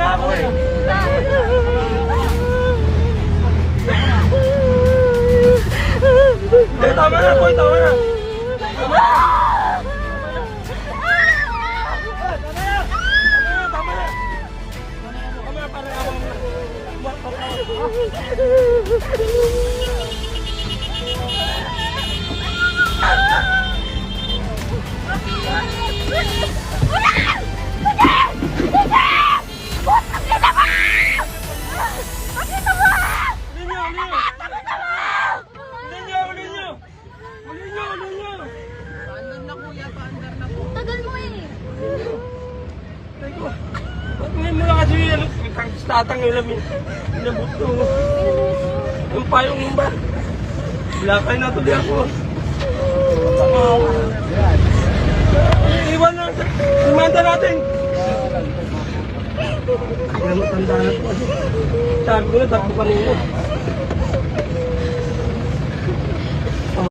nga ako eh. Tama na po, tama na. Tagal mo eh. Ngayon mo lang kasi tatang yung lamin. Inabot ko. Yung payong yung ba? Bilakay na tuloy ako. Iwan na. Imanda natin. Ay, matanda na po. Sabi ko na, takbo kanina.